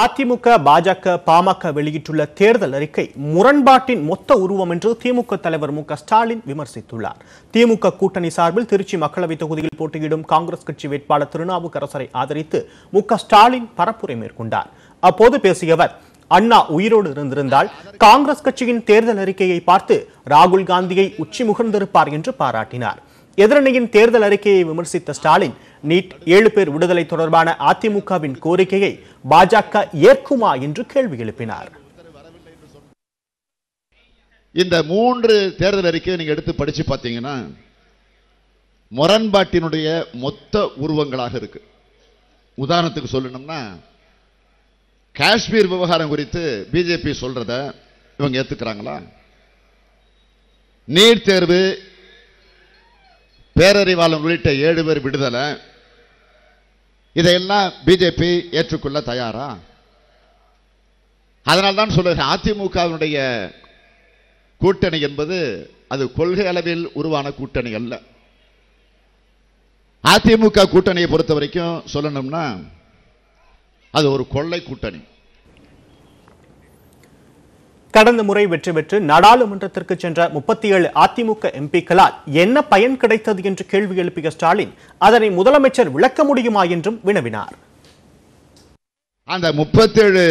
அதிமுக, பாஜக, பாமக வெளியிட்டுள்ள தேர்தல் அறிக்கை முரண்பாட்டின் மொத்த உருவம் என்று திமுக தலைவர் மு.க. ஸ்டாலின் விமர்சித்துள்ளார். திமுக கூட்டணி சார்பில் திருச்சி மக்களவை தொகுதியில் போட்டியிடும் காங்கிரஸ் கட்சி வேட்பாளர் திருநாவுக்கரசரை ஆதரித்து மு.க. ஸ்டாலின் பரப்புரை மேற்கொண்டார். அப்போது பேசிய அவர், அண்ணா உயிரோடு இருந்திருந்தால் காங்கிரஸ் கட்சியின் தேர்தல் அறிக்கையை பார்த்து ராகுல் காந்தியை உச்சி முகர்ந்திருப்பார் என்று பாராட்டினார். எதிரணியின் தேர்தல் அறிக்கையை விமர்சித்த ஸ்டாலின், நீட் 7 பேர் விடுதலை தொடர்பான அதிமுகவின் கோரிக்கையை பாஜக ஏற்குமா என்று கேள்வி எழுப்பினார். இந்த 3 தேர்தல் அறிக்கையை நீங்க எடுத்து படிச்சு பார்த்தீங்கன்னா முரண்பாட்டினுடைய மொத்த உருவங்களாக இருக்கு. உதாரணத்துக்கு சொல்லணும்னா, காஷ்மீர் விவகாரம் குறித்து பிஜேபி சொல்றத இவங்க ஏத்துக்கிறாங்களா? நீட் தேர்வு, பேரறிவாளன் உள்ளிட்ட 7 பேர் விடுதலை, இதையெல்லாம் பிஜேபி ஏற்றுக்கொள்ள தயாரா? அதனால்தான் சொல்லுகிறேன், அதிமுகவினுடைய கூட்டணி என்பது அது கொள்கை அளவில் உருவான கூட்டணி அல்ல. அதிமுக கூட்டணியை பொறுத்த வரைக்கும் சொல்லணும்னா அது ஒரு கொள்ளை கூட்டணி. கடந்த முறை வெற்றி பெற்று நாடாளுமன்றத்திற்கு சென்ற 37 அதிமுக எம்பிக்களால் என்ன பயன் கிடைத்தது என்று கேள்வி எழுப்பிய ஸ்டாலின், அதனை முதலமைச்சர் விளக்க முடியுமா என்றும் வினவினார். அந்த 37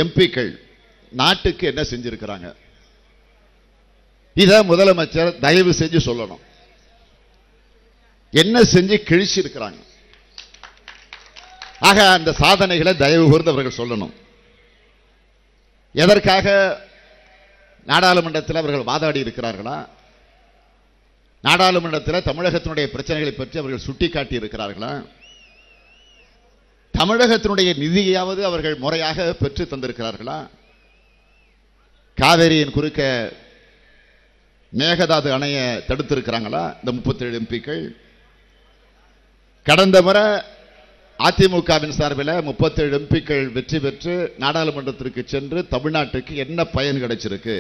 எம்பிக்கள் நாட்டுக்கு என்ன செஞ்சிருக்கிறாங்க, இத முதலமைச்சர் தயவு செஞ்சு சொல்லணும். என்ன செஞ்சு கிழிச்சு இருக்கிறாங்க, ஆக அந்த சாதனைகளை தயவு கூர்ந்து அவர்கள் சொல்லணும். எதற்காக நாடாளுமன்றத்தில் அவர்கள் வாதாடி இருக்கிறார்களா? நாடாளுமன்றத்தில் தமிழகத்தினுடைய பிரச்சனைகளை பற்றி அவர்கள் சுட்டிக்காட்டி இருக்கிறார்களா? தமிழகத்தினுடைய நிதியாவது அவர்கள் முறையாக பெற்று தந்திருக்கிறார்களா? காவேரியின் குறுக்க மேகதாது அணையை தடுத்திருக்கிறாங்களா இந்த 37 எம்பிக்கள்? கடந்த முறை அதிமுகவின் சார்பில் 37 எம்பிக்கள் வெற்றி பெற்று நாடாளுமன்றத்திற்கு சென்று தமிழ்நாட்டுக்கு என்ன பயன் கிடைச்சிருக்கு?